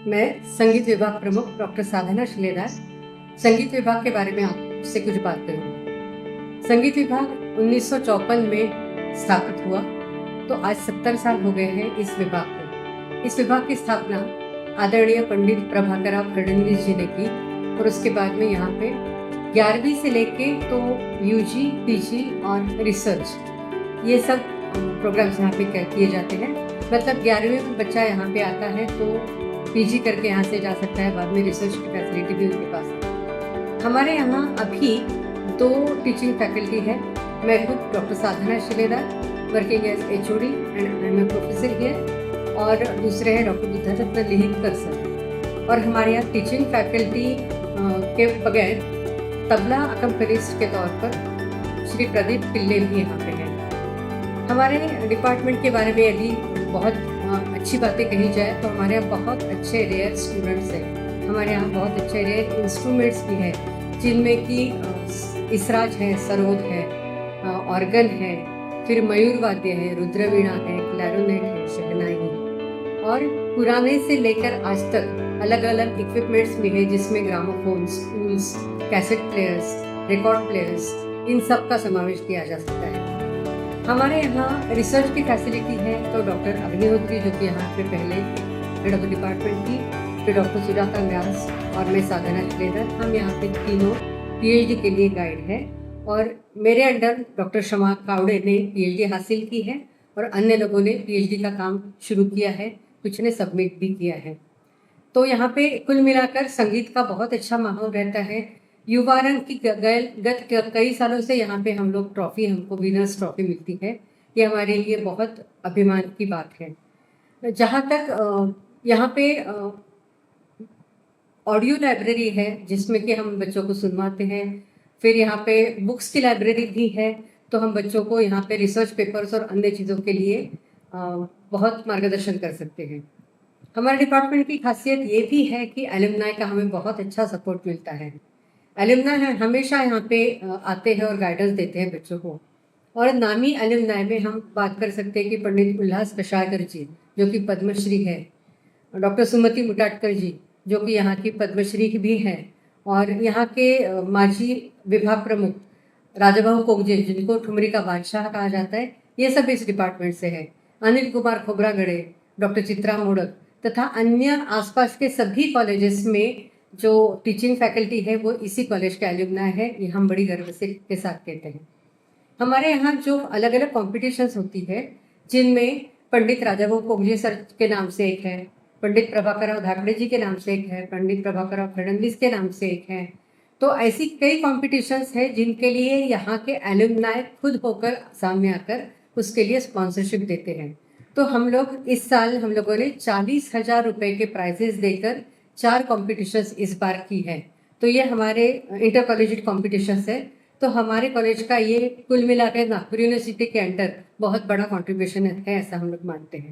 मैं संगीत विभाग प्रमुख डॉक्टर साधना शिलेदार संगीत विभाग के बारे में आपसे कुछ बात करूँगी। संगीत विभाग 1954 में स्थापित हुआ, तो आज 70 साल हो गए हैं इस विभाग को। इस विभाग की स्थापना आदरणीय पंडित प्रभाकरराव फडणवीस जी ने की और उसके बाद में यहाँ पे 11वीं से लेके तो यूजी, पीजी और रिसर्च ये सब प्रोग्राम्स यहाँ पे किए जाते हैं। मतलब 11वीं में बच्चा यहाँ पे आता है तो पीजी करके यहाँ से जा सकता है, बाद में रिसर्च की फैसिलिटी भी उनके पास है। हमारे यहाँ अभी 2 टीचिंग फैकल्टी है। मैं खुद doctor Sadhana Shiledar working as HOD and I am a professor here, और दूसरे हैं डॉक्टर बुद्धारत्न लिहितकर सर। और हमारे यहाँ टीचिंग फैकल्टी के बगैर तबला अकम्पनिस्ट के तौर पर श्री प्रदीप पिल्ले भी यहाँ पे हैं। हमारे डिपार्टमेंट के बारे में यदि बहुत अच्छी बातें कही जाए तो हमारे यहाँ बहुत अच्छे रेयर स्टूडेंट्स हैं। हमारे यहाँ बहुत अच्छे रेयर इंस्ट्रूमेंट्स भी हैं, जिनमें कि इसराज है, सरोद है, ऑर्गन है, फिर मयूर वाद्य है, रुद्रवीणा है, क्लैरिनेट है, शहनाई है, और पुराने से लेकर आज तक अलग अलग इक्विपमेंट्स भी है, जिसमें gramophones, tools, cassette players, record players, इन सब का समावेश किया जा सकता है। हमारे यहाँ रिसर्च की फैसिलिटी है, तो डॉक्टर अग्निहोत्री जो कि यहाँ पे पहले हेड ऑफ द डिपार्टमेंट थी, फिर डॉक्टर सुजाता व्यास और मैं साधना शिलेदार, हम यहाँ पे तीनों PhD के लिए गाइड है। और मेरे अंडर डॉक्टर शमा कावड़े ने PhD हासिल की है और अन्य लोगों ने PhD का काम शुरू किया है, कुछ ने सबमिट भी किया है। तो यहाँ पे कुल मिलाकर संगीत का बहुत अच्छा माहौल रहता है। युवा रंग की गत कई सालों से यहाँ पे हम लोग ट्रॉफी, हमको विनर्स ट्रॉफी मिलती है, ये हमारे लिए बहुत अभिमान की बात है। जहाँ तक यहाँ पे ऑडियो लाइब्रेरी है जिसमें कि हम बच्चों को सुनवाते हैं, फिर यहाँ पे बुक्स की लाइब्रेरी भी है, तो हम बच्चों को यहाँ पे रिसर्च पेपर्स और अन्य चीज़ों के लिए बहुत मार्गदर्शन कर सकते हैं। हमारे डिपार्टमेंट की खासियत ये भी है कि एलुमनाई का हमें बहुत अच्छा सपोर्ट मिलता है। एलुमनाई हमेशा यहाँ पे आते हैं और गाइडेंस देते हैं बच्चों को। और नामी एलुमनाई में हम बात कर सकते हैं कि पंडित उल्लास कशायकर जी जो कि पद्मश्री है, डॉक्टर सुमति मुटाटकर जी जो कि यहाँ की पद्मश्री भी हैं, और यहाँ के माजी विभाग प्रमुख राजाबाहु कोगजे जिनको ठुमरी का बादशाह कहा जाता है, ये सब इस डिपार्टमेंट से है। अनिल कुमार खोबरागड़े, डॉक्टर चित्रा मोड़क तथा अन्य आसपास के सभी कॉलेजेस में जो टीचिंग फैकल्टी है वो इसी कॉलेज का एलुमनाई है, ये हम बड़ी गर्व से के साथ कहते हैं। हमारे यहाँ जो अलग अलग कॉम्पिटिशन्स होती है, जिनमें पंडित राजाबाहु कोगजे सर के नाम से एक है, पंडित प्रभाकरराव धाकड़े जी के नाम से एक है, पंडित प्रभाकरराव फडणवीस के नाम से एक है, तो ऐसी कई कॉम्पिटिशन्स है जिनके लिए यहाँ के एलुमनाई खुद होकर सामने आकर उसके लिए स्पॉन्सरशिप देते हैं। तो हम लोग इस साल हम लोगों ने 40,000 रुपये के प्राइजेस देकर 4 कॉम्पिटिशन्स इस बार की है। तो ये हमारे इंटर कॉलेजिएट कॉम्पिटिशन्स है। तो हमारे कॉलेज का ये कुल मिलाकर नागपुर यूनिवर्सिटी के अंडर बहुत बड़ा कॉन्ट्रीब्यूशन है, ऐसा हम लोग मानते हैं।